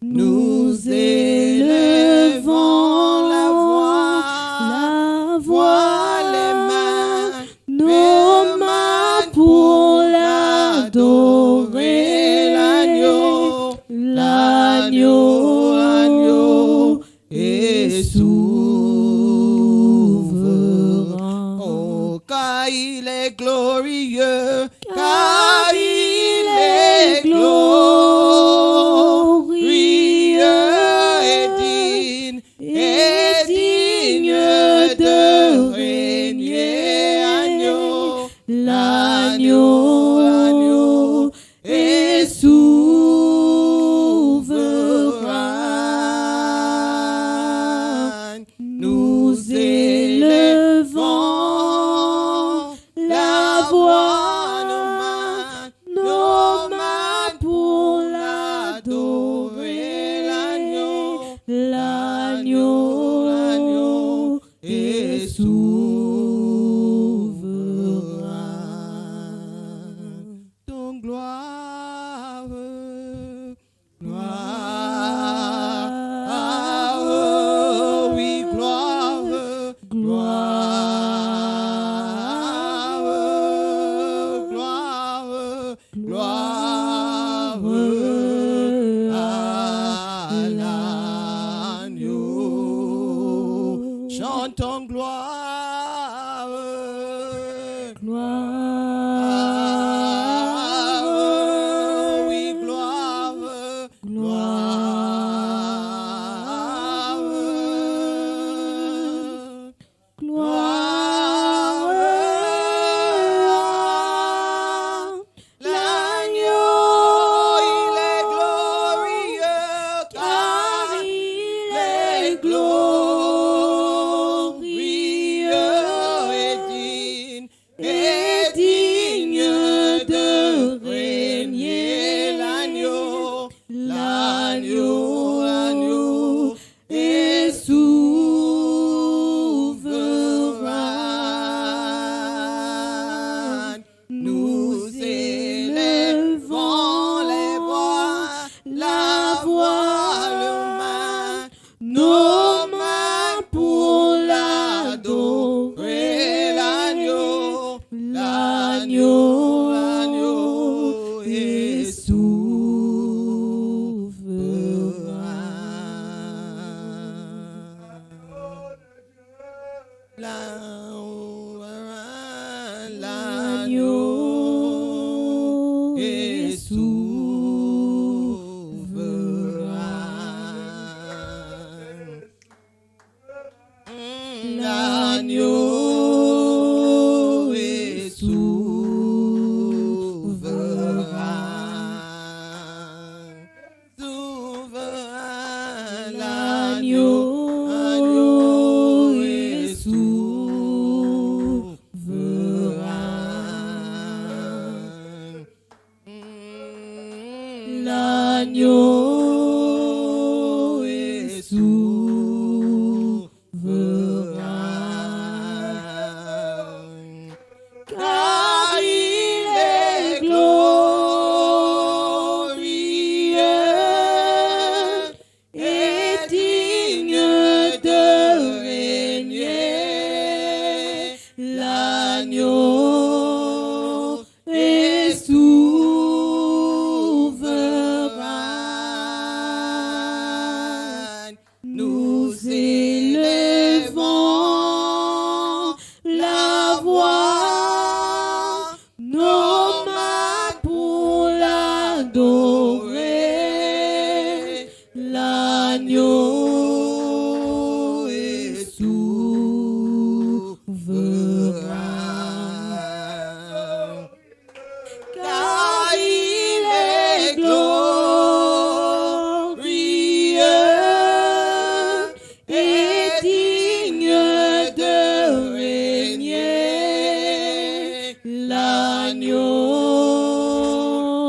nous élevons la voix, les mains, nos mains pour l'adorer, l'agneau est souverain. Oh, car il est glorieux, car il est glorieux et digne de régner. L'agneau est souverain. Nous élevons la voix, nos mains pour l'adorer. L'agneau est souverain. Ton gloire, oui, gloire, gloire à l'agneau. Chantons gloire, oui, gloire, l'agneau, il est glorieux, car il est glorieux et digne de régner. L'agneau est souverain. Nous élevons la voix, nos mains pour l'adorer. L'agneau est souverain. L'agneau est souverain. L'agneau est souverain. Souverain, l'agneau est souverain. L'agneau est souverain. Car il est glorieux et digne de régner. L'agneau est souverain. Nous élevons la voix, nos mains pour l'adorer. L'agneau est souverain. Car il est glorieux et digne de régner. L'agneau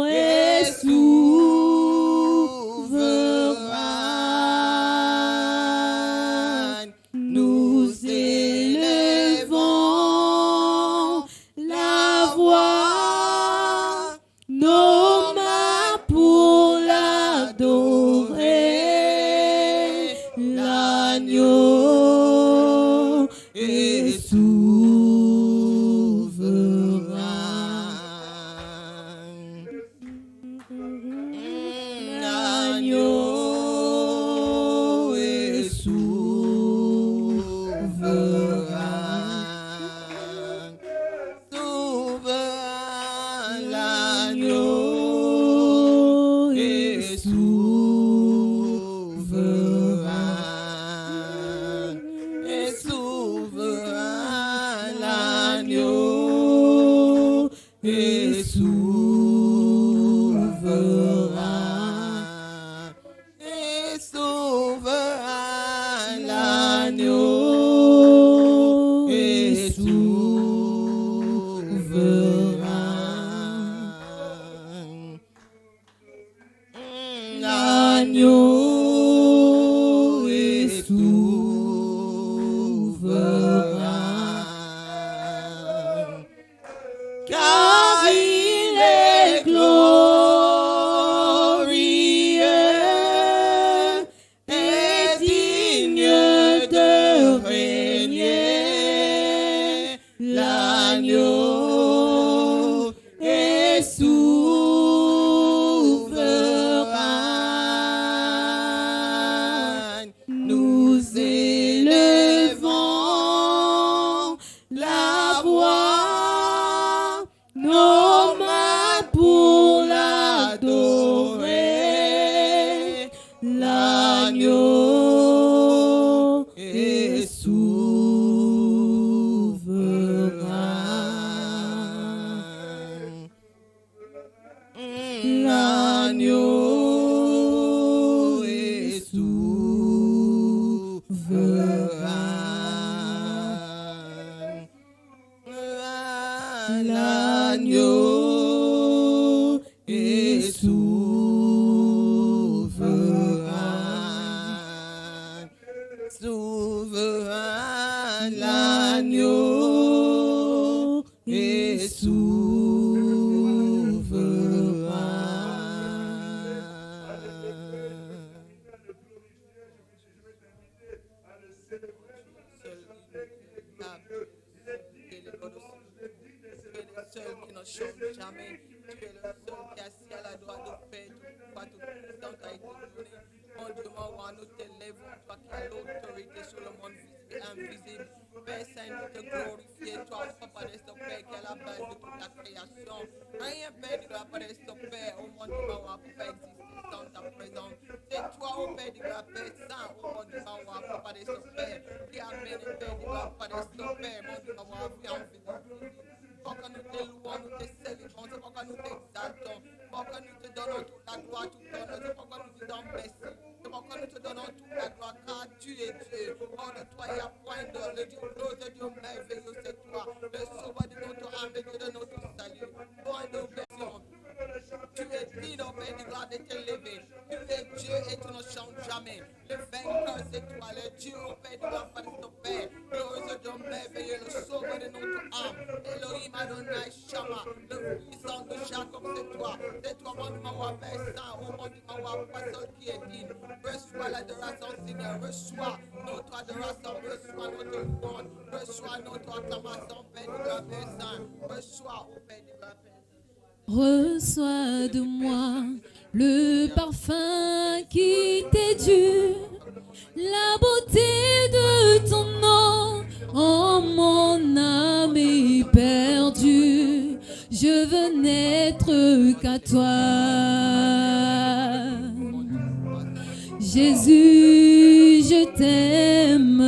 est souverain. l'agneau est souverain, car il est glorieux et digne de régner. L'agneau est souverain. Nous élevons la voix, nos mains pour l'adorer. L'agneau est souverain. L'agneau est souverain. L'agneau est souverain. Souverain, l'agneau est seul qui ne change jamais. Tu es le seul qui est assis à la droite de paix. Tout puissant a été donné. Mon Dieu, mon roi, nous t'élèvons, toi qui as l'autorité sur le monde visible et invisible. Père Saint, nous te glorifions, toi, Papa de ce Père qui est la base de toute la création. Rien, Père, de la part de ce Père, au monde du roi, pour pas exister sans ta présence. C'est toi, au Père de la paix, Saint, au monde du roi, Papa de ce Père, qui amène le Père de la part de ce Père, mon Dieu, mon roi, qui en fait. Pour que nous te louons, nous te célébrons, c'est pour que nous t'exaltons, pour que nous te donnons toute la gloire, toute l'honneur, c'est pour que nous te disons merci, c'est pour que nous te donnons toute la gloire, car tu es Dieu. Hors de toi, il n'y a point de le Dieu glorieux, le Dieu merveilleux, c'est toi, le sauveur de notre âme, le Dieu de notre salut. Point d'obéissance. Tu es digne, au Père de gloire, de t'élever. Tu es Dieu et tu ne changes jamais. Le vainqueur, c'est toi, le Dieu, au Père de gloire, par ton Père. Glorieux Dieu merveilleux, le sauveur de notre âme. Elohim Adonai Shama, le puissant de Jacob, c'est toi. C'est toi, mon Mawa, Père Saint, au mon Mawa, pas seul qui est digne. Reçois l'adoration, Seigneur. Reçois notre adoration, reçois notre louange. Reçois notre acclamation, Père de gloire, Père Saint. Reçois, au Père de gloire, Père. Reçois de moi le parfum qui t'est dû, la beauté de ton nom, oh mon âme est perdue, je veux n'être qu'à toi. Jésus, je t'aime,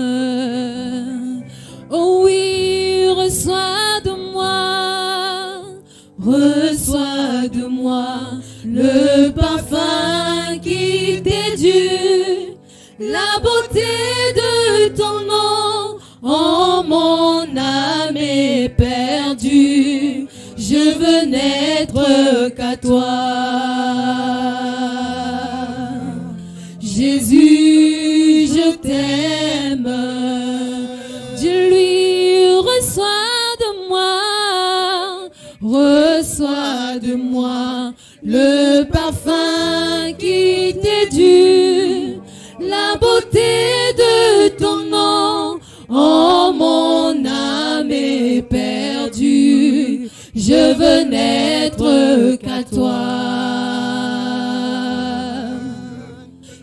oh oui, reçois de moi. Reçois de moi le parfum qui t'est dû, la beauté de ton nom, oh mon âme est perdue, je veux n'être qu'à toi. Jésus, je t'aime, dis-lui, reçois de moi. Reçois de moi le parfum qui t'est dû, la beauté de ton nom, oh mon âme est perdue, je veux n'être qu'à toi.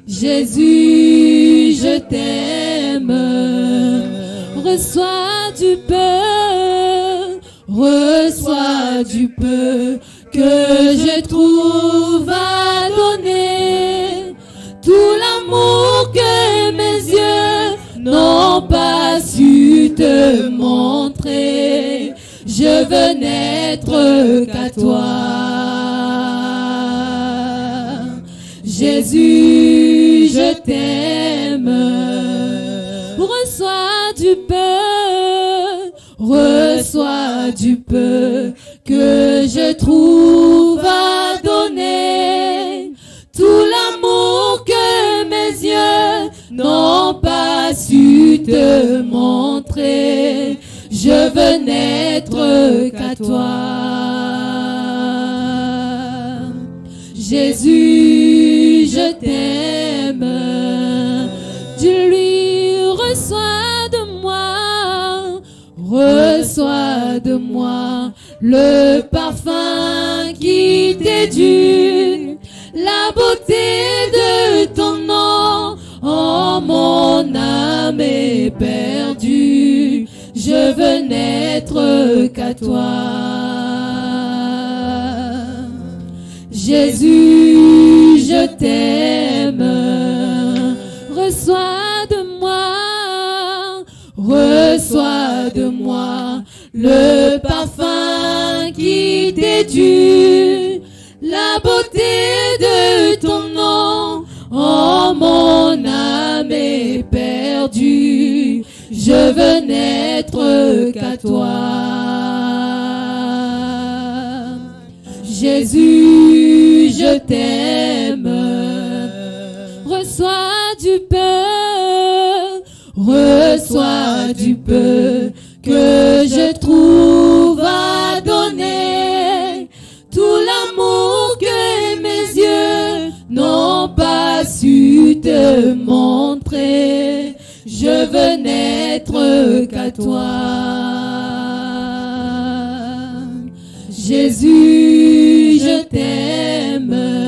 Jésus, je t'aime, reçois du peu, reçois du peu que je trouve à donner, tout l'amour que mes yeux n'ont pas su te montrer, je veux n'être qu'à toi. Jésus, je t'aime, reçois du peu, reçois du peu que je trouve à donner, tout l'amour que je veux n'être qu'à toi. Jésus, je t'aime. Dis-lui, reçois de moi le parfum qui t'est dû, la beauté de ton nom. Oh, mon âme est perdue, je veux n'être qu'à toi. Jésus, je t'aime, reçois de moi le parfum qui t'est dû, la beauté de ton nom. Oh, mon âme est perdue, je veux n'être qu'à toi. Jésus, je t'aime, reçois du peu que je trouve à donner, tout l'amour que mes yeux n'ont pas su te montrer, je veux n'être qu'à toi. Jésus, je t'aime.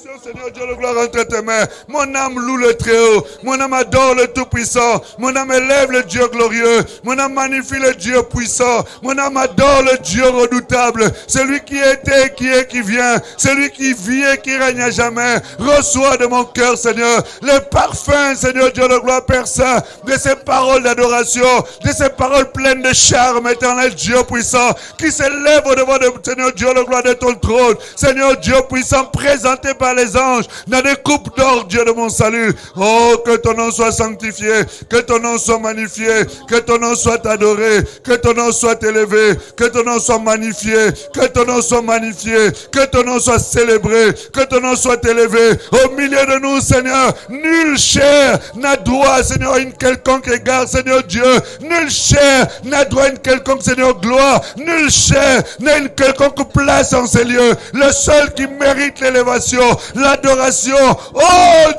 bénédiction, Seigneur Dieu, le gloire entre tes mains. Mon âme loue le Très-Haut. Mon âme adore le Tout-Puissant. Mon âme élève le Dieu glorieux. Mon âme magnifie le Dieu puissant. Mon âme adore le Dieu redoutable. Celui qui était, qui est, qui vient. Celui qui vit et qui règne à jamais. Reçois de mon cœur, Seigneur, le parfum, Seigneur Dieu, le gloire Père Saint, de ces paroles d'adoration, de ces paroles pleines de charme, éternel Dieu puissant, qui s'élève au devant de Seigneur Dieu, le gloire de ton trône. Seigneur Dieu puissant, présenté par les anges, dans des coupes d'or, Dieu de mon salut. Oh, que ton nom soit sanctifié, que ton nom soit magnifié, que ton nom soit adoré, que ton nom soit élevé, que ton nom soit magnifié, que ton nom soit magnifié, que ton nom soit célébré, que ton nom soit élevé. Au milieu de nous, Seigneur, nul chair n'a droit, Seigneur, à une quelconque égard, Seigneur Dieu. Nul chair n'a droit à une quelconque, Seigneur, gloire. Nul chair n'a une quelconque place en ces lieux. Le seul qui mérite l'élévation, l'adoration, oh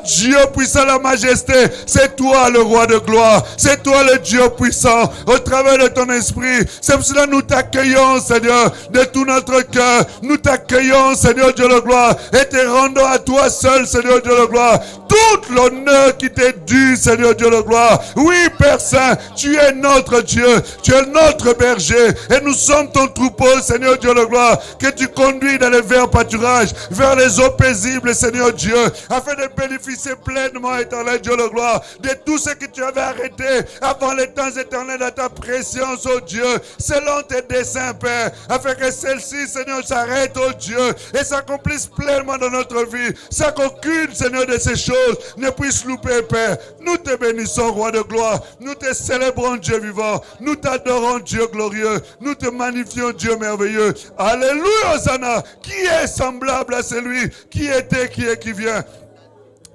Dieu puissant, la majesté, c'est toi le roi de gloire. C'est toi le Dieu puissant, au travers de ton esprit. C'est pour cela que nous t'accueillons, Seigneur, de tout notre cœur. Nous t'accueillons, Seigneur Dieu de gloire, et te rendons à toi seul, Seigneur Dieu de gloire, tout l'honneur qui t'est dû, Seigneur Dieu de gloire. Oui, Père Saint, tu es notre Dieu, tu es notre berger, et nous sommes ton troupeau, Seigneur Dieu de gloire, que tu conduis dans les verts pâturages, vers les eaux paisibles, Seigneur Dieu, afin de bénéficier pleinement, éternel Dieu de gloire, de tout ce que tu avais arrêté avant les temps éternels dans ta présence, oh Dieu, selon tes desseins, Père, afin que celle-ci, Seigneur, s'arrête, oh Dieu, et s'accomplisse pleinement dans notre vie, sans qu'aucune, Seigneur, de ces choses ne puisse louper, Père. Nous te bénissons, roi de gloire, nous te célébrons, Dieu vivant, nous t'adorons, Dieu glorieux, nous te magnifions, Dieu merveilleux. Alléluia, Hosanna, qui est semblable à celui qui était, qui est, qui vient.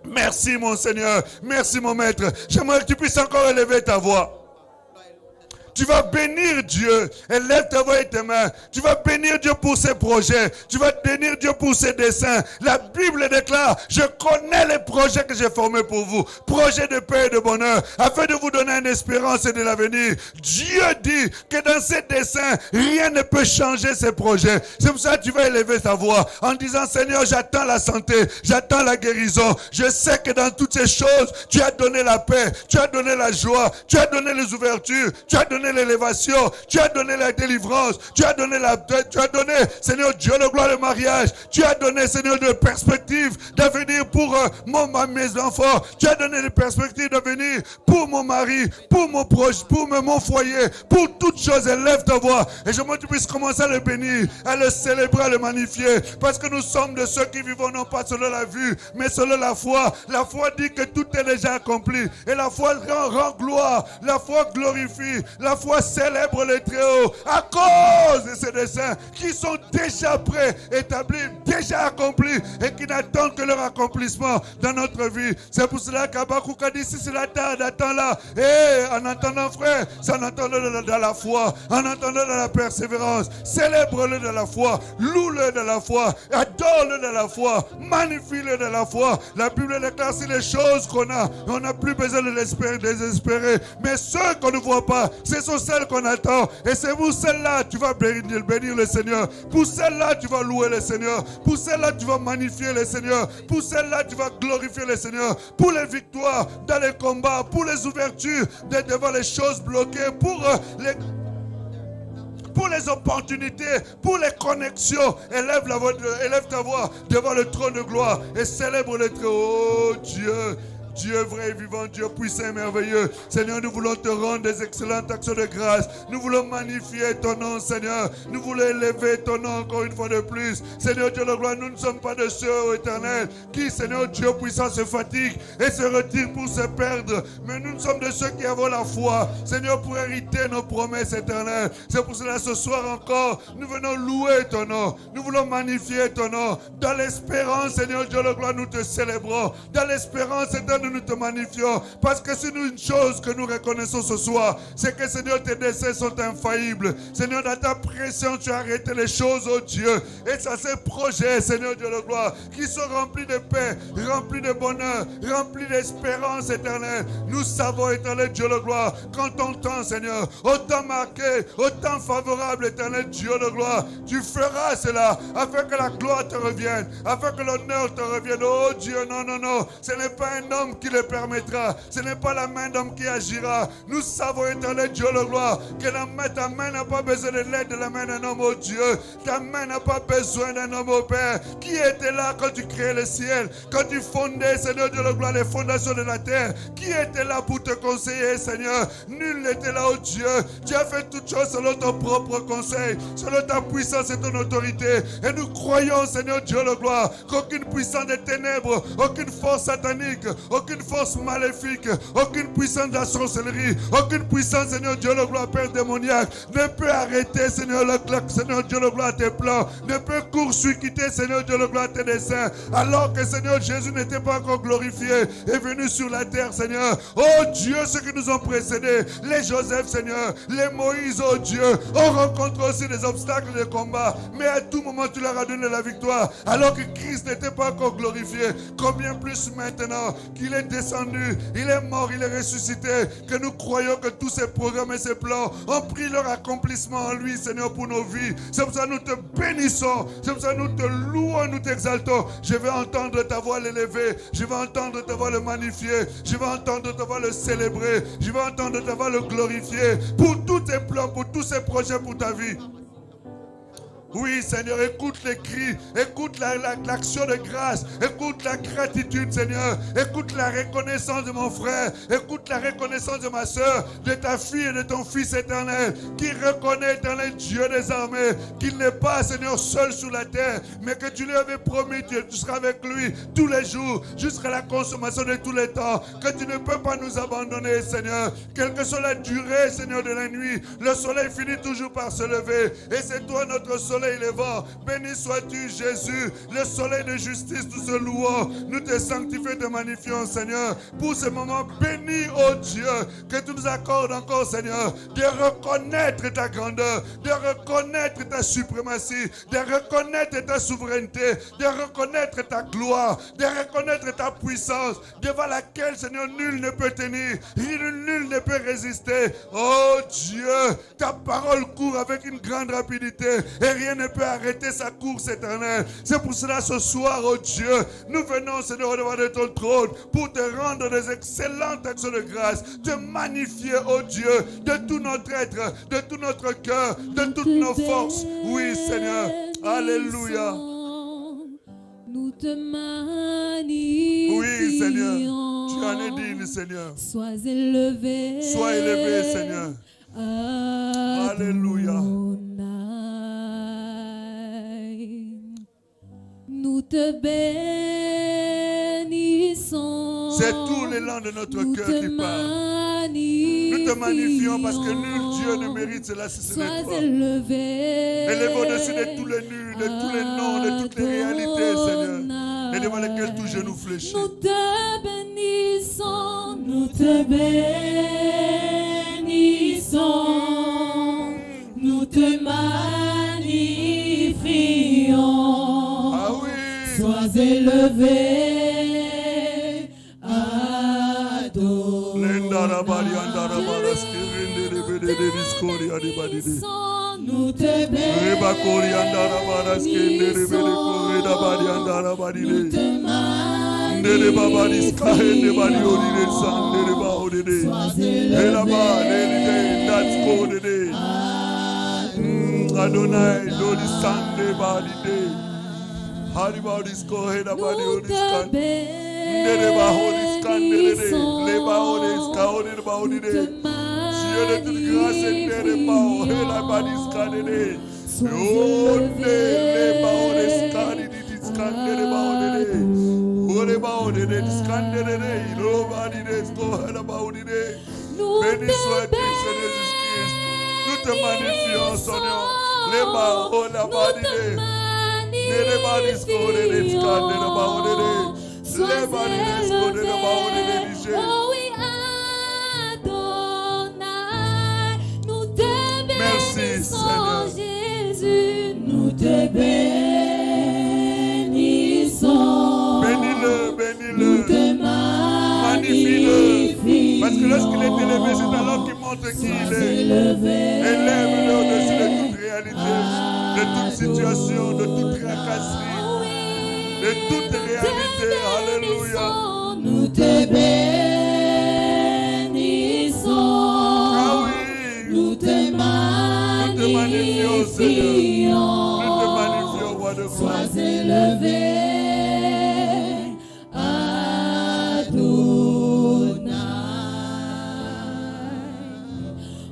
Merci, mon Seigneur, merci, mon Maître. J'aimerais que tu puisses encore élever ta voix. Tu vas bénir Dieu. Élève ta voix et tes mains. Tu vas bénir Dieu pour ses projets. Tu vas bénir Dieu pour ses desseins. La Bible déclare, je connais les projets que j'ai formés pour vous. Projets de paix et de bonheur, afin de vous donner une espérance et de l'avenir. Dieu dit que dans ses desseins, rien ne peut changer ses projets. C'est pour ça que tu vas élever ta voix en disant, Seigneur, j'attends la santé, j'attends la guérison. Je sais que dans toutes ces choses, tu as donné la paix, tu as donné la joie, tu as donné les ouvertures, tu as donné l'élévation, tu as donné la délivrance, tu as donné Seigneur Dieu, le gloire de mariage, tu as donné, Seigneur, de perspectives d'avenir pour mes enfants, tu as donné des perspectives d'avenir pour mon mari, pour mon proche, pour mon foyer, pour toutes choses. Élève ta voix et je veux que tu puisses commencer à le bénir, à le célébrer, à le magnifier, parce que nous sommes de ceux qui vivons non pas selon la vue, mais selon la foi. La foi dit que tout est déjà accompli et la foi rend gloire, la foi glorifie, la foi célèbre le Très-Haut à cause de ces desseins qui sont déjà prêts, établis, déjà accomplis et qui n'attendent que leur accomplissement dans notre vie. C'est pour cela qu'Habakkuk a dit, si c'est la tarde, attends-la. Et en entendant, frère, c'est en entendant dans la foi, en entendant dans la persévérance. Célèbre-le de la foi, loue-le de la foi, adore-le de la foi, magnifie-le de la foi. La Bible déclare si les choses qu'on a, on n'a plus besoin de désespérer, mais ceux qu'on ne voit pas, ce sont celles qu'on attend. Et c'est pour celles-là tu vas bénir le Seigneur. Pour celles-là tu vas louer le Seigneur. Pour celles-là tu vas magnifier le Seigneur. Pour celles-là tu vas glorifier le Seigneur. Pour les victoires dans les combats, pour les ouvertures devant les choses bloquées, pour les opportunités, pour les connexions. Élève ta voix devant le trône de gloire et célèbre le Très-Haut. Oh Dieu, Dieu vrai et vivant, Dieu puissant et merveilleux. Seigneur, nous voulons te rendre des excellentes actions de grâce. Nous voulons magnifier ton nom, Seigneur. Nous voulons élever ton nom encore une fois de plus. Seigneur Dieu de gloire, nous ne sommes pas de ceux, ô Éternel, qui, Seigneur Dieu puissant, se fatiguent et se retirent pour se perdre. Mais nous sommes de ceux qui avons la foi, Seigneur, pour hériter nos promesses éternelles. C'est pour cela ce soir encore, nous venons louer ton nom. Nous voulons magnifier ton nom. Dans l'espérance, Seigneur Dieu de gloire, nous te célébrons. Dans l'espérance, Seigneur, nous te magnifions. Parce que c'est une chose que nous reconnaissons ce soir, c'est que Seigneur, tes desseins sont infaillibles. Seigneur, dans ta pression, tu as arrêté les choses, oh Dieu. Et ça, ces projets, Seigneur Dieu de gloire, qui sont remplis de paix, remplis de bonheur, remplis d'espérance éternelle. Nous savons, éternel Dieu de gloire, qu'en ton temps, Seigneur, autant marqué, autant favorable, éternel Dieu de gloire, tu feras cela afin que la gloire te revienne, afin que l'honneur te revienne. Oh Dieu, non, non, non, ce n'est pas un homme qui le permettra, ce n'est pas la main d'homme qui agira. Nous savons, éternel Dieu de gloire, que ta main n'a pas besoin de l'aide de la main d'un homme, oh Dieu. Ta main n'a pas besoin d'un homme, oh Père. Qui était là quand tu créais le ciel, quand tu fondais, Seigneur Dieu de gloire, les fondations de la terre? Qui était là pour te conseiller, Seigneur? Nul n'était là, oh Dieu. Tu as fait toutes choses selon ton propre conseil, selon ta puissance et ton autorité. Et nous croyons, Seigneur Dieu de gloire, qu'aucune puissance des ténèbres, aucune force satanique, aucune force maléfique, aucune puissance de la sorcellerie, aucune puissance, Seigneur Dieu de gloire, Père démoniaque, ne peut arrêter, Seigneur Dieu de gloire, tes plans, ne peut court-circuiter, Seigneur Dieu de gloire, tes desseins. Alors que, Seigneur, Jésus n'était pas encore glorifié et venu sur la terre, Seigneur. Oh Dieu, ceux qui nous ont précédés, les Joseph, Seigneur, les Moïse, oh Dieu, ont rencontré aussi des obstacles de combat, mais à tout moment tu leur as donné la victoire. Alors que Christ n'était pas encore glorifié, combien plus maintenant qu'il est descendu, il est mort, il est ressuscité, que nous croyons que tous ces programmes et ces plans ont pris leur accomplissement en lui, Seigneur, pour nos vies. C'est pour ça que nous te bénissons, c'est pour ça que nous te louons, nous t'exaltons. Je vais entendre ta voix l'élever, je vais entendre ta voix le magnifier, je vais entendre ta voix le célébrer, je vais entendre ta voix le glorifier pour tous tes plans, pour tous ces projets pour ta vie. Oui, Seigneur, écoute les cris, écoute l'action de grâce, écoute la gratitude, Seigneur, écoute la reconnaissance de mon frère, écoute la reconnaissance de ma soeur, de ta fille et de ton fils éternel, qui reconnaît, éternel Dieu des armées, qu'il n'est pas, Seigneur, seul sur la terre, mais que tu lui avais promis, tu seras avec lui tous les jours, jusqu'à la consommation de tous les temps, que tu ne peux pas nous abandonner, Seigneur, quelle que soit la durée, Seigneur, de la nuit, le soleil finit toujours par se lever, et c'est toi notre soleil levant. Béni sois-tu, Jésus, le soleil de justice, nous te louons, nous te sanctifions, te magnifions, Seigneur, pour ce moment béni, oh Dieu, que tu nous accordes encore, Seigneur, de reconnaître ta grandeur, de reconnaître ta suprématie, de reconnaître ta souveraineté, de reconnaître ta gloire, de reconnaître ta puissance, devant laquelle, Seigneur, nul ne peut tenir, nul ne peut résister. Oh Dieu, ta parole court avec une grande rapidité et rien ne peut arrêter sa course éternelle. C'est pour cela ce soir, oh Dieu, nous venons, Seigneur, devant de ton trône pour te rendre des excellentes actions de grâce, te magnifier, oh Dieu, de tout notre être, de tout notre cœur, de toutes nos forces. Oui, Seigneur. Alléluia. Nous te magnifions. Oui, Seigneur. Tu en es digne, Seigneur. Sois élevé. Sois élevé, Seigneur. Alléluia. Nous te bénissons. C'est tout l'élan de notre cœur qui parle. Nous te magnifions parce que nul Dieu ne mérite cela si ce n'est toi. Élève au-dessus de tous les nuls, de tous les noms, de toutes les réalités, Seigneur, et devant lesquelles tout genou fléchit. Nous te bénissons, nous te bénissons, nous te magnifions. Ah oui. Sois élevé, adoré. Nous te Adonai, Lord, Sunday, body day. Hariba disco, head about the Holy Scan. Nereba Holy Scan, Leba Holy Scan, about the day. Cielo de grâce et Nereba, Hela body scan, oh, Leba Holy Scan, it is Scan, Nereba Holy day. What about the day? Scan, Nereba, nobody days go, head about the day. Béni soit-il, Seigneur Jésus-Christ. Nous te magnifions, Seigneur. Leba Holy body day. sois élevé. Oh oui, Adonai, nous te bénissons, Jésus, nous te bénissons. Bénis-le, Nous bénis-le. te Magnifie-le. magnifions. Parce que lorsqu'il est élevé, c'est alors qu'il montre qui il est. Élevé. Élève-le au-dessus de toute réalité, de toute situation, de toute tracasserie, de toute réalité. Alléluia. Nous te bénissons. Ah oui. Nous te magnifions, Seigneur. Nous te magnifions. magnifions, roi de gloire. Sois élevé, Adonai.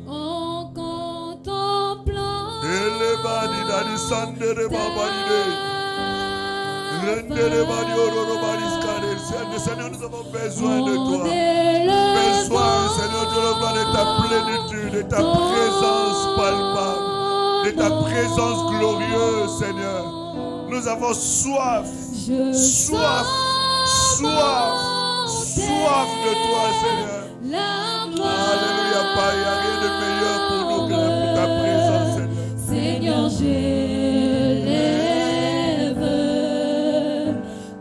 En contemplant Elebadi dadi sandere babadide. Rendere badi ororo badi skade. Seigneur, nous avons besoin de toi. Besoin, Seigneur, de la gloire, de ta plénitude, de ta présence palpable, de ta présence glorieuse, Seigneur. Nous avons soif, soif, soif, soif de toi, Seigneur. Alléluia, Père, il n'y a rien de meilleur pour nous que pour ta présence, Seigneur. Seigneur, j'élève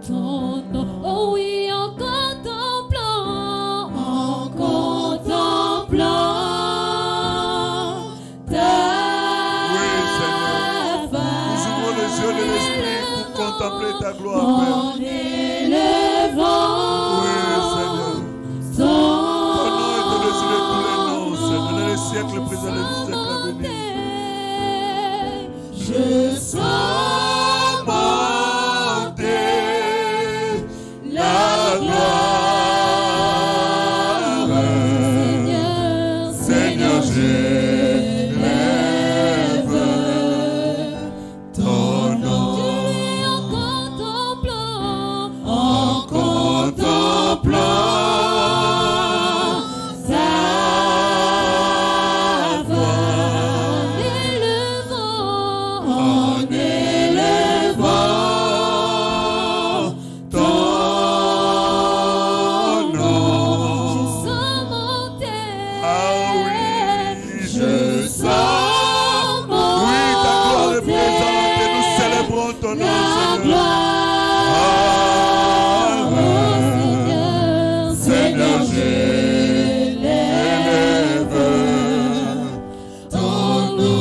ton nom. Oh oui, en contemplant ta Nous ouvrons les yeux de l'esprit pour contempler ta gloire, Père. en élevant Oui, Seigneur. ton Ton nom est au-dessus de tous les noms, Seigneur, dans les siècles présents et les siècles à venir. Je sens monter la gloire. Seigneur, j'élève ton nom. En contemplant ta voix, en élevant ton nom. Je sens monter. Ah oui, Je sens monter. oui, ta gloire est présente et nous célébrons ton nom, La Seigneur. gloire, Seigneur, j'élève ton nom.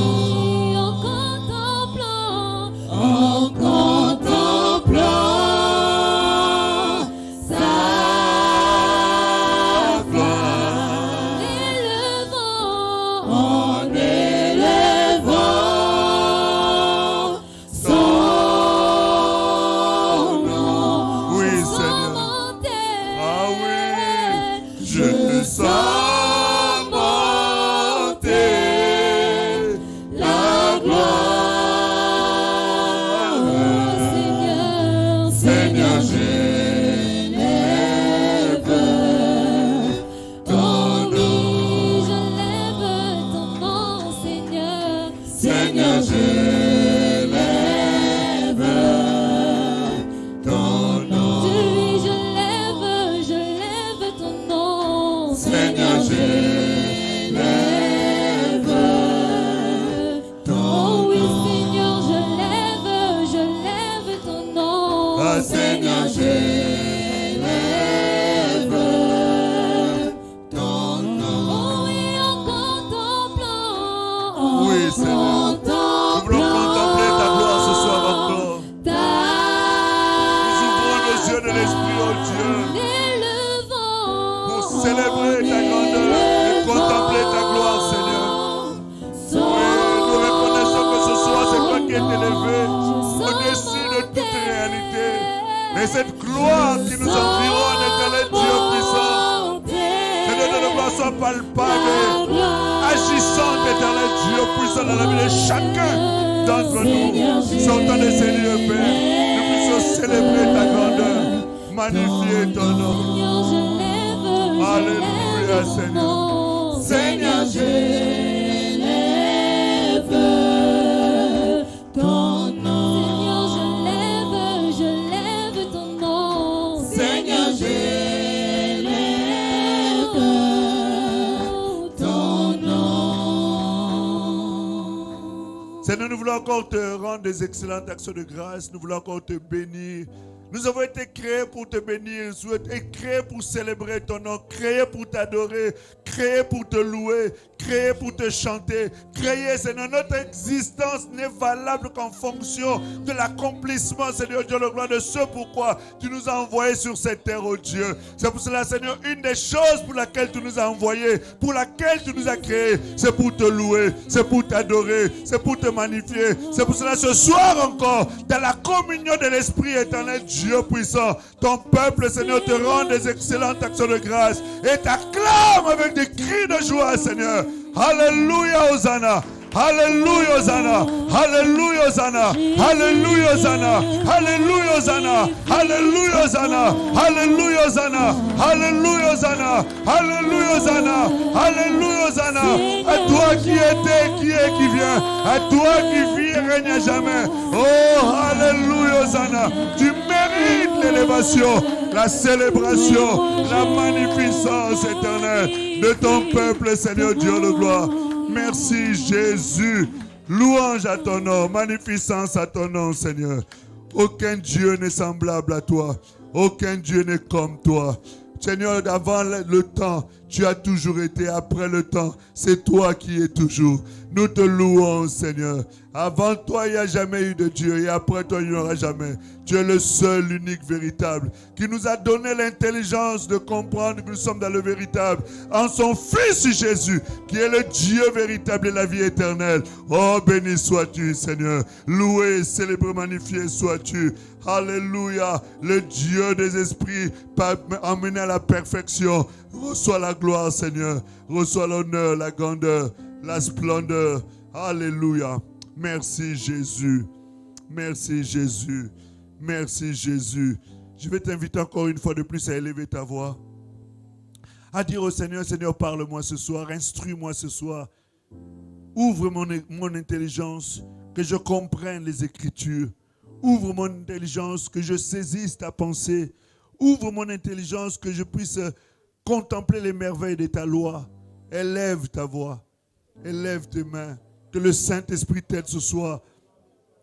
En contemplant sa gloire, en élevant son nom. Oui, Je sens Seigneur. monter. Ah oui, je sens monter la gloire, Seigneur, j'élève ton nom. J'élève ton nom, Seigneur, j'élève ton nom. Je lève ton nom, Seigneur, j'élève ton nom. Oh oui, Seigneur, je lève ton nom. Ah, Seigneur, j'élève ton nom. Oh oui, en contemplant. Oui, Seigneur. Nous voulons contempler ta gloire ce soir encore. Nous ouvrons les yeux de l'esprit, oh Dieu, pour célébrer ta grandeur et contempler ta gloire, Seigneur. Oui, nous reconnaissons que ce soir, c'est toi qui es élevé au-dessus de toute réalité. Mais cette gloire qui nous environne, éternel Dieu puissant, Seigneur, de la gloire soit palpable, agissante, éternel Dieu puissant dans la vie de chacun d'entre nous. Sortant de ces lieux, Père, nous puissions célébrer ta grandeur, magnifier ton nom. Alléluia, Seigneur. Seigneur, j'élève ton nom. Seigneur, je lève ton nom. Seigneur, nous voulons encore te rendre des excellentes actions de grâce. Nous voulons encore te bénir. Nous avons été créés pour te bénir, et créés pour célébrer ton nom, créés pour t'adorer, créés pour te louer, créés pour te chanter, créés, Seigneur. Notre existence n'est valable qu'en fonction de l'accomplissement, Seigneur Dieu, le gloire de ce pourquoi tu nous as envoyés sur cette terre, oh Dieu. C'est pour cela, Seigneur, une des choses pour laquelle tu nous as envoyés, pour laquelle tu nous as créés, c'est pour te louer, c'est pour t'adorer, c'est pour te magnifier. C'est pour cela, ce soir encore, dans la communion de l'Esprit éternel, Dieu puissant, ton peuple, Seigneur, te rend des excellentes actions de grâce et t'acclame avec des cris de joie, Seigneur. Alléluia, Hosanna. Alléluia, Hosanna. Alléluia, Hosanna. Alléluia, Hosanna. Alléluia, Hosanna. Alléluia, Hosanna. Alléluia, Hosanna. Alléluia, Hosanna. Alléluia, Hosanna. Alléluia, Hosanna. À toi qui étais, qui est, qui vient. À toi qui vis et règne à jamais. Oh, Alléluia, Hosanna. Tu mérites l'élévation, la célébration, la magnificence éternelle de ton peuple, Seigneur Dieu de gloire. Merci Jésus. Louange à ton nom, magnificence à ton nom, Seigneur. Aucun Dieu n'est semblable à toi. Aucun Dieu n'est comme toi. Seigneur, avant le temps, tu as toujours été. Après le temps, c'est toi qui es toujours. Nous te louons, Seigneur. Avant toi, il n'y a jamais eu de Dieu. Et après toi, il n'y aura jamais. Tu es le seul, l'unique, véritable, qui nous a donné l'intelligence de comprendre que nous sommes dans le véritable, en son Fils Jésus, qui est le Dieu véritable et la vie éternelle. Oh, béni sois-tu, Seigneur. Loué, célébré, magnifié sois-tu. Alléluia. Le Dieu des esprits, emmené à la perfection. Reçois la gloire, Seigneur. Reçois l'honneur, la grandeur, la splendeur. Alléluia. Merci Jésus. Merci Jésus. Merci Jésus. Je vais t'inviter encore une fois de plus à élever ta voix. À dire au Seigneur, Seigneur, parle-moi ce soir, instruis-moi ce soir. Ouvre mon intelligence, que je comprenne les Écritures. Ouvre mon intelligence, que je saisisse ta pensée. Ouvre mon intelligence, que je puisse contempler les merveilles de ta loi. Élève ta voix. Élève tes mains. Que le Saint-Esprit t'aide ce soir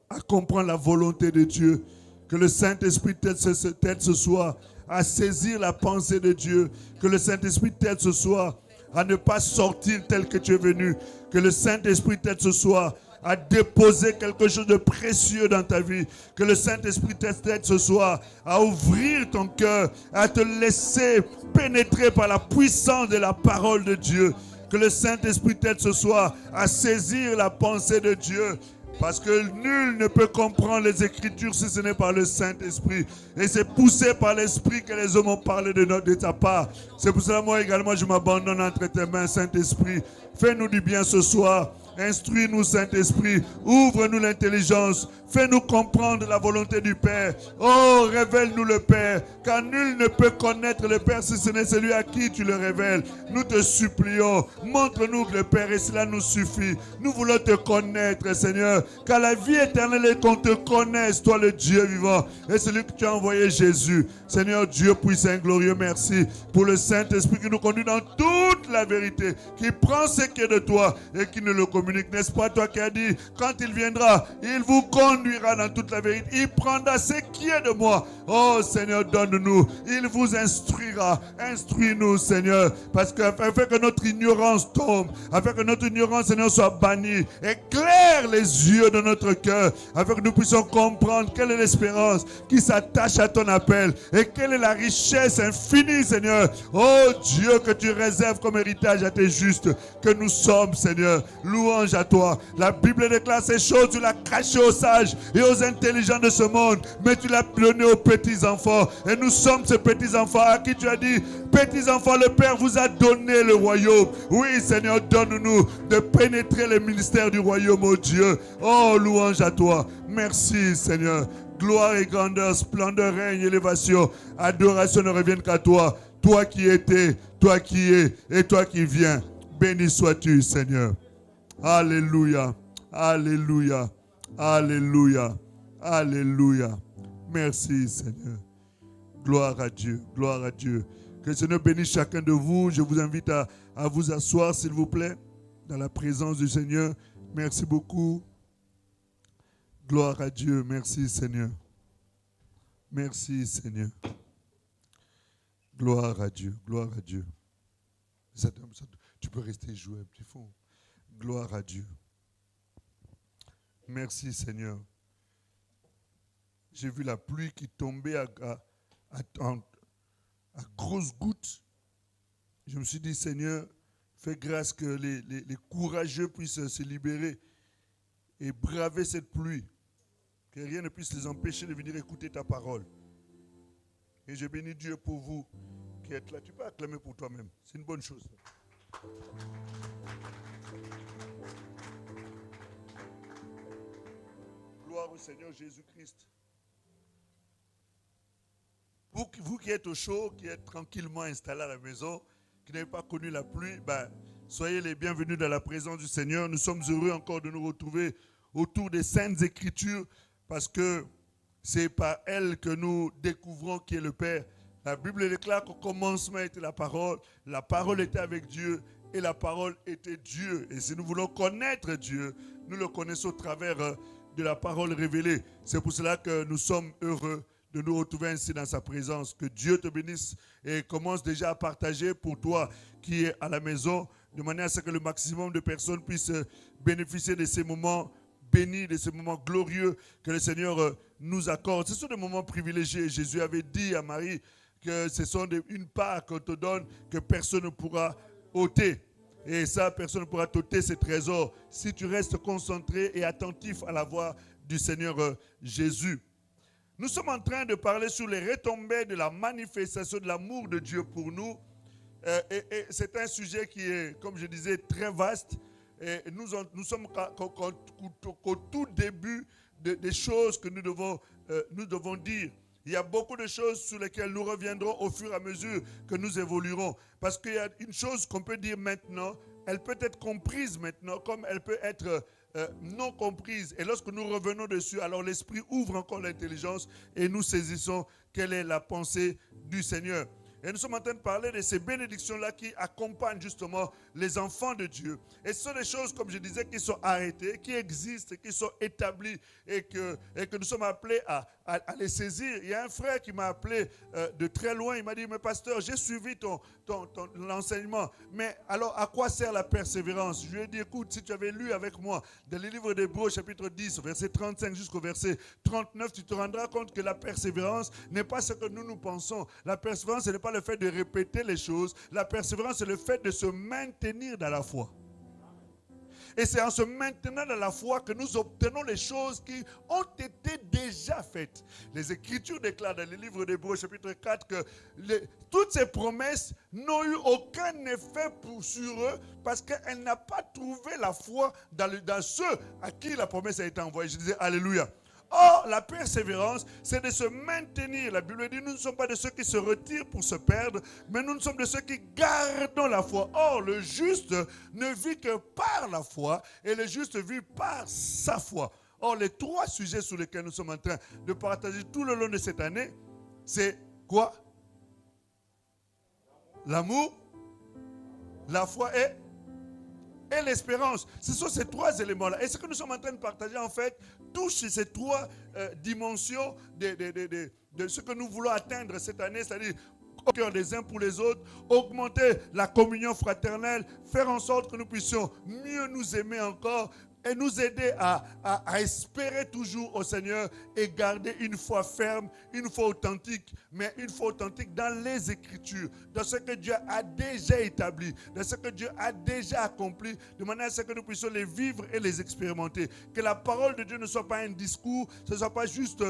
à comprendre la volonté de Dieu. Que le Saint-Esprit t'aide ce soir à saisir la pensée de Dieu. Que le Saint-Esprit t'aide ce soir à ne pas sortir tel que tu es venu. Que le Saint-Esprit t'aide ce soir à déposer quelque chose de précieux dans ta vie. Que le Saint-Esprit t'aide ce soir à ouvrir ton cœur, à te laisser pénétrer par la puissance de la parole de Dieu. Que le Saint-Esprit t'aide ce soir à saisir la pensée de Dieu. Parce que nul ne peut comprendre les Écritures si ce n'est par le Saint-Esprit. Et c'est poussé par l'Esprit que les hommes ont parlé de ta part. C'est pour cela moi également je m'abandonne entre tes mains, Saint-Esprit. Fais-nous du bien ce soir. Instruis-nous, Saint-Esprit. Ouvre-nous l'intelligence. Fais-nous comprendre la volonté du Père. Oh, révèle-nous le Père. Car nul ne peut connaître le Père si ce n'est celui à qui tu le révèles. Nous te supplions. Montre-nous le Père et cela nous suffit. Nous voulons te connaître, Seigneur. Car la vie éternelle est qu'on te connaisse, toi le Dieu vivant. Et celui que tu as envoyé, Jésus. Seigneur Dieu puissant, glorieux, merci pour le Saint-Esprit qui nous conduit dans toute la vérité. Qui prend ce qui est de toi et qui ne le communique. N'est-ce pas toi qui as dit, quand il viendra, il vous conduira dans toute la vérité. Il prendra ce qui est de moi. Oh Seigneur, donne-nous. Il vous instruira. Instruis-nous, Seigneur. Parce que afin que notre ignorance tombe, afin que notre ignorance, Seigneur, soit bannie. Éclaire les yeux de notre cœur, afin que nous puissions comprendre quelle est l'espérance qui s'attache à ton appel et quelle est la richesse infinie, Seigneur. Oh Dieu, que tu réserves comme héritage à tes justes que nous sommes, Seigneur. Louange à toi. La Bible déclare ces choses, tu l'as caché aux sages et aux intelligents de ce monde, mais tu l'as donné aux petits enfants. Et nous sommes ces petits enfants à qui tu as dit, petits enfants, le Père vous a donné le royaume. Oui, Seigneur, donne-nous de pénétrer les ministères du royaume, oh Dieu. Oh, louange à toi. Merci, Seigneur. Gloire et grandeur, splendeur, règne, élévation, adoration ne reviennent qu'à toi. Toi qui étais, toi qui es et toi qui viens. Béni sois-tu, Seigneur. Alléluia, alléluia, alléluia, alléluia. Merci, Seigneur. Gloire à Dieu, gloire à Dieu. Que le Seigneur bénisse chacun de vous. Je vous invite à vous asseoir, s'il vous plaît, dans la présence du Seigneur. Merci beaucoup. Gloire à Dieu. Merci Seigneur. Merci Seigneur. Gloire à Dieu. Gloire à Dieu. Tu peux rester jouer un petit fond. Gloire à Dieu. Merci Seigneur. J'ai vu la pluie qui tombait à grosses gouttes. Je me suis dit, Seigneur, fais grâce que les courageux puissent se libérer et braver cette pluie. Que rien ne puisse les empêcher de venir écouter ta parole. Et je bénis Dieu pour vous qui êtes là. Tu peux acclamer pour toi-même. C'est une bonne chose. Gloire au Seigneur Jésus-Christ. Vous qui êtes au chaud, qui êtes tranquillement installés à la maison, qui n'avez pas connu la pluie, soyez les bienvenus dans la présence du Seigneur. Nous sommes heureux encore de nous retrouver autour des Saintes Écritures parce que c'est par elles que nous découvrons qui est le Père. La Bible déclare qu'au commencement était la parole était avec Dieu et la parole était Dieu. Et si nous voulons connaître Dieu, nous le connaissons au travers de la parole révélée. C'est pour cela que nous sommes heureux de nous retrouver ainsi dans sa présence. Que Dieu te bénisse et commence déjà à partager pour toi qui est à la maison, de manière à ce que le maximum de personnes puissent bénéficier de ces moments bénis, de ces moments glorieux que le Seigneur nous accorde. Ce sont des moments privilégiés. Jésus avait dit à Marie que ce sont une part qu'on te donne que personne ne pourra ôter. Et ça, personne ne pourra t'ôter ces trésors si tu restes concentré et attentif à la voix du Seigneur Jésus. Nous sommes en train de parler sur les retombées de la manifestation de l'amour de Dieu pour nous. Et c'est un sujet qui est, comme je disais, très vaste. Et nous sommes qu'au tout début des choses que nous devons dire. Il y a beaucoup de choses sur lesquelles nous reviendrons au fur et à mesure que nous évoluerons. Parce qu'il y a une chose qu'on peut dire maintenant, elle peut être comprise maintenant comme elle peut être non comprise. Et lorsque nous revenons dessus, alors l'Esprit ouvre encore l'intelligence et nous saisissons quelle est la pensée du Seigneur. Et nous sommes en train de parler de ces bénédictions-là qui accompagnent justement les enfants de Dieu. Et ce sont des choses, comme je disais, qui sont arrêtées, qui existent, qui sont établies et que nous sommes appelés à les saisir. Il y a un frère qui m'a appelé de très loin. Il m'a dit, mais pasteur, j'ai suivi l'enseignement. Mais alors, à quoi sert la persévérance? Je lui ai dit, écoute, si tu avais lu avec moi dans le livre d'Hébreux, chapitre 10, verset 35 jusqu'au verset 39, tu te rendras compte que la persévérance n'est pas ce que nous pensons. La persévérance, ce n'est pas le fait de répéter les choses. La persévérance, c'est le fait de se maintenir dans la foi. Et c'est en se maintenant dans la foi que nous obtenons les choses qui ont été déjà faites. Les Écritures déclarent dans le livre d'Hébreux, chapitre 4, que toutes ces promesses n'ont eu aucun effet sur eux parce qu'elles n'ont pas trouvé la foi dans ceux à qui la promesse a été envoyée. Je disais, alléluia. Or, la persévérance, c'est de se maintenir. La Bible dit, nous ne sommes pas de ceux qui se retirent pour se perdre, mais nous ne sommes de ceux qui gardons la foi. Or, le juste ne vit que par la foi, et le juste vit par sa foi. Or, les trois sujets sur lesquels nous sommes en train de partager tout le long de cette année, c'est quoi? L'amour, la foi et l'espérance. Ce sont ces trois éléments-là. Et ce que nous sommes en train de partager, en fait, touche ces trois dimensions de ce que nous voulons atteindre cette année, c'est-à-dire au cœur des uns pour les autres, augmenter la communion fraternelle, faire en sorte que nous puissions mieux nous aimer encore et nous aider à espérer toujours au Seigneur et garder une foi ferme, une foi authentique, mais une foi authentique dans les Écritures, dans ce que Dieu a déjà établi, dans ce que Dieu a déjà accompli, de manière à ce que nous puissions les vivre et les expérimenter. Que la parole de Dieu ne soit pas un discours, ce ne soit pas juste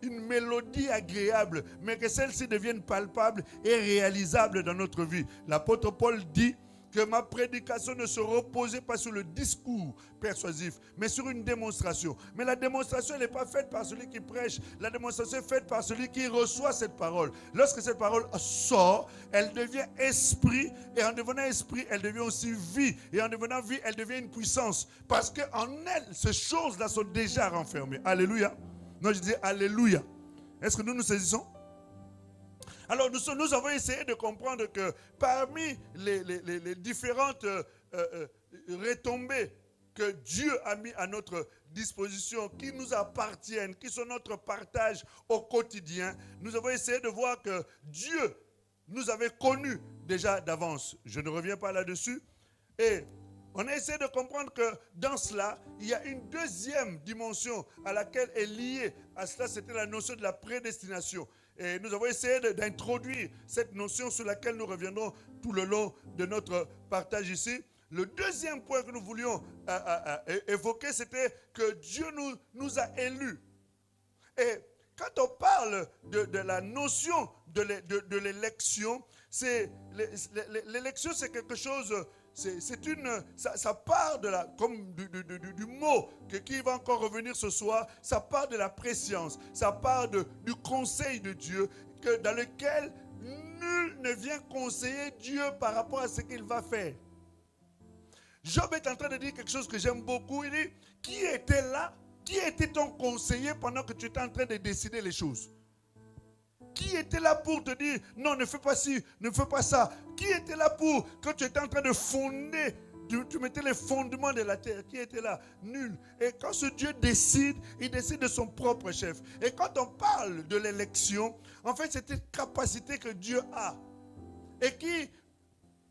une mélodie agréable, mais que celle-ci devienne palpable et réalisable dans notre vie. L'apôtre Paul dit que ma prédication ne se reposait pas sur le discours persuasif, mais sur une démonstration. Mais la démonstration, elle n'est pas faite par celui qui prêche. La démonstration est faite par celui qui reçoit cette parole. Lorsque cette parole sort, elle devient esprit, et en devenant esprit, elle devient aussi vie. Et en devenant vie, elle devient une puissance. Parce qu'en elle, ces choses-là sont déjà renfermées. Alléluia. Non, je dis Alléluia. Est-ce que nous nous saisissons? Alors nous avons essayé de comprendre que parmi les différentes retombées que Dieu a mis à notre disposition, qui nous appartiennent, qui sont notre partage au quotidien, nous avons essayé de voir que Dieu nous avait connus déjà d'avance. Je ne reviens pas là-dessus. Et on a essayé de comprendre que dans cela, il y a une deuxième dimension à laquelle est liée à cela, c'était la notion de la prédestination. Et nous avons essayé d'introduire cette notion sur laquelle nous reviendrons tout le long de notre partage ici. Le deuxième point que nous voulions évoquer, c'était que Dieu nous a élus. Et quand on parle de la notion de l'élection, l'élection c'est quelque chose, ça part de du mot qui va encore revenir ce soir, ça part de la préscience, ça part du conseil de Dieu, dans lequel nul ne vient conseiller Dieu par rapport à ce qu'il va faire. Job est en train de dire quelque chose que j'aime beaucoup. Il dit, qui était là? Qui était ton conseiller pendant que tu étais en train de décider les choses? Qui était là pour te dire, non, ne fais pas ci, ne fais pas ça? Qui était là pour, quand tu étais en train de fonder, tu mettais les fondements de la terre? Qui était là? Nul. Et quand ce Dieu décide, il décide de son propre chef. Et quand on parle de l'élection, en fait, c'est une capacité que Dieu a. Et qui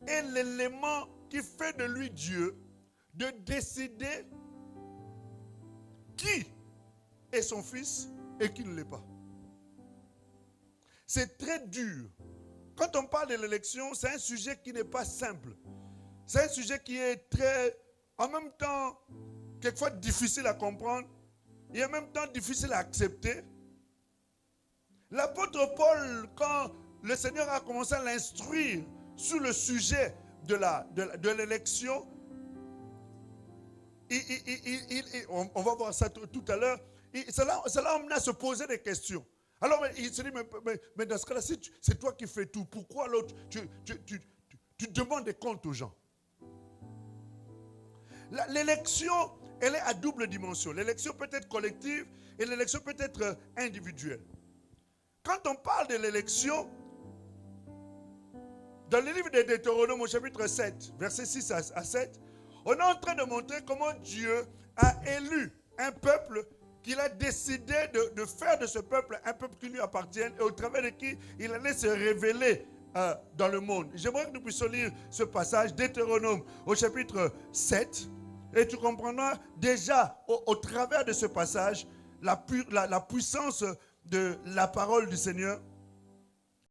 est l'élément qui fait de lui Dieu, de décider qui est son fils et qui ne l'est pas. C'est très dur. Quand on parle de l'élection, c'est un sujet qui n'est pas simple. C'est un sujet qui est très, en même temps, quelquefois difficile à comprendre et en même temps difficile à accepter. L'apôtre Paul, quand le Seigneur a commencé à l'instruire sur le sujet de l'élection, on va voir ça tout à l'heure, cela l'a amené à se poser des questions. Alors il se dit, mais dans ce cas-là, si c'est toi qui fais tout, pourquoi l'autre, tu demandes des comptes aux gens? L'élection, elle est à double dimension. L'élection peut être collective et l'élection peut être individuelle. Quand on parle de l'élection, dans le livre de Deutéronome au chapitre 7, versets 6 à 7, on est en train de montrer comment Dieu a élu un peuple qu'il a décidé de faire de ce peuple un peuple qui lui appartienne et au travers de qui il allait se révéler dans le monde. J'aimerais que nous puissions lire ce passage, Deutéronome au chapitre 7, et tu comprendras déjà au travers de ce passage la puissance de la parole du Seigneur.